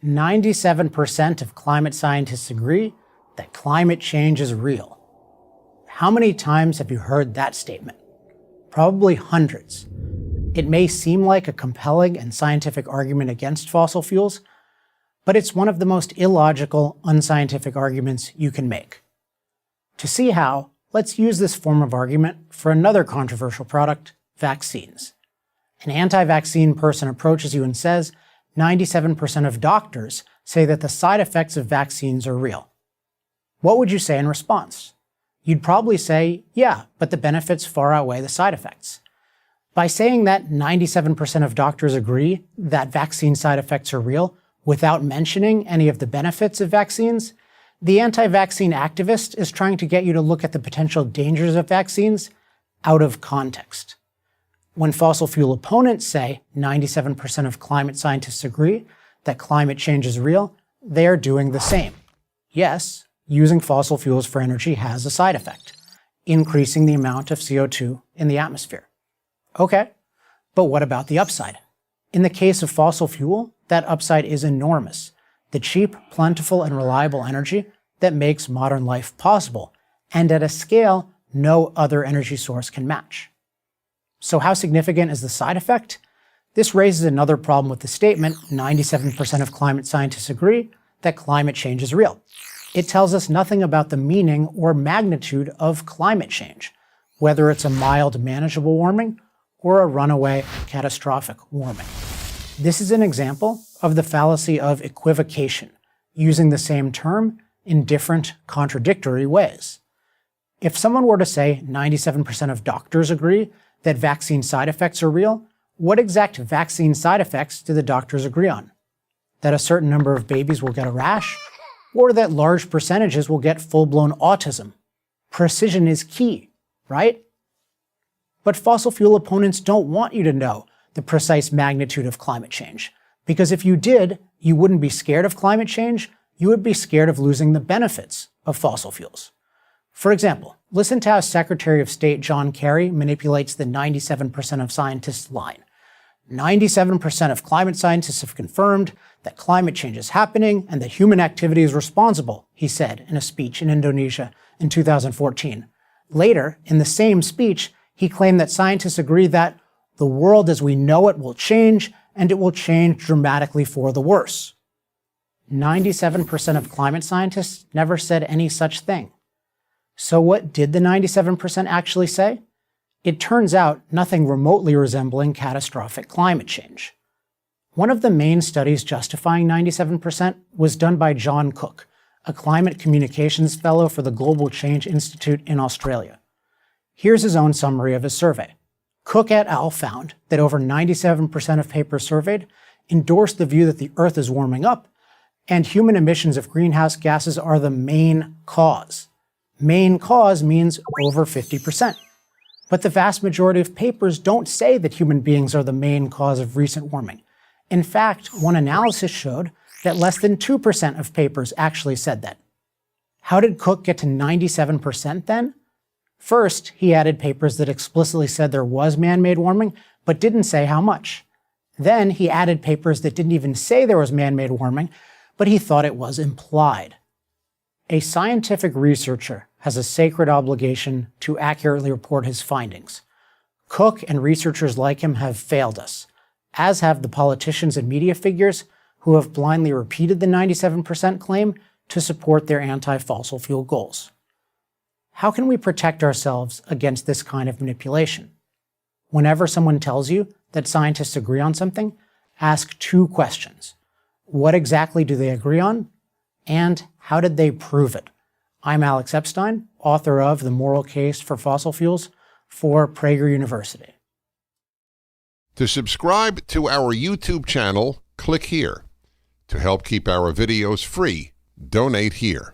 97% of climate scientists agree that climate change is real. How many times have you heard that statement? Probably hundreds. It may seem like a compelling and scientific argument against fossil fuels, but it's one of the most illogical, unscientific arguments you can make. To see how, let's use this form of argument for another controversial product, vaccines. An anti-vaccine person approaches you and says, 97% of doctors say that the side effects of vaccines are real. What would you say in response? You'd probably say, yeah, but the benefits far outweigh the side effects. By saying that 97% of doctors agree that vaccine side effects are real, without mentioning any of the benefits of vaccines, the anti-vaccine activist is trying to get you to look at the potential dangers of vaccines out of context. When fossil fuel opponents say 97% of climate scientists agree that climate change is real, they are doing the same. Yes, using fossil fuels for energy has a side effect, increasing the amount of CO2 in the atmosphere. Okay, but what about the upside? In the case of fossil fuel, that upside is enormous. The cheap, plentiful, and reliable energy that makes modern life possible, and at a scale no other energy source can match. So how significant is the side effect? This raises another problem with the statement, 97% of climate scientists agree that climate change is real. It tells us nothing about the meaning or magnitude of climate change, whether it's a mild, manageable warming or a runaway, catastrophic warming. This is an example of the fallacy of equivocation, using the same term in different, contradictory ways. If someone were to say 97% of doctors agree that vaccine side effects are real, what exact vaccine side effects do the doctors agree on? That a certain number of babies will get a rash? Or that large percentages will get full-blown autism? Precision is key, right? But fossil fuel opponents don't want you to know the precise magnitude of climate change, because if you did, you wouldn't be scared of climate change, you would be scared of losing the benefits of fossil fuels. For example, listen to how Secretary of State John Kerry manipulates the 97% of scientists line. 97% of climate scientists have confirmed that climate change is happening and that human activity is responsible, he said in a speech in Indonesia in 2014. Later, in the same speech, he claimed that scientists agree that the world as we know it will change, and it will change dramatically for the worse. 97% of climate scientists never said any such thing. So what did the 97% actually say? It turns out nothing remotely resembling catastrophic climate change. One of the main studies justifying 97% was done by John Cook, a climate communications fellow for the Global Change Institute in Australia. Here's his own summary of his survey. Cook et al. Found that over 97% of papers surveyed endorsed the view that the Earth is warming up, and human emissions of greenhouse gases are the main cause. Main cause means over 50%. But the vast majority of papers don't say that human beings are the main cause of recent warming. In fact, one analysis showed that less than 2% of papers actually said that. How did Cook get to 97% then? First, he added papers that explicitly said there was man-made warming, but didn't say how much. Then he added papers that didn't even say there was man-made warming, but he thought it was implied. A scientific researcher has a sacred obligation to accurately report his findings. Cook and researchers like him have failed us, as have the politicians and media figures who have blindly repeated the 97% claim to support their anti-fossil fuel goals. How can we protect ourselves against this kind of manipulation? Whenever someone tells you that scientists agree on something, ask two questions. What exactly do they agree on? And how did they prove it? I'm Alex Epstein, author of The Moral Case for Fossil Fuels for Prager University. To subscribe to our YouTube channel, click here. To help keep our videos free, donate here.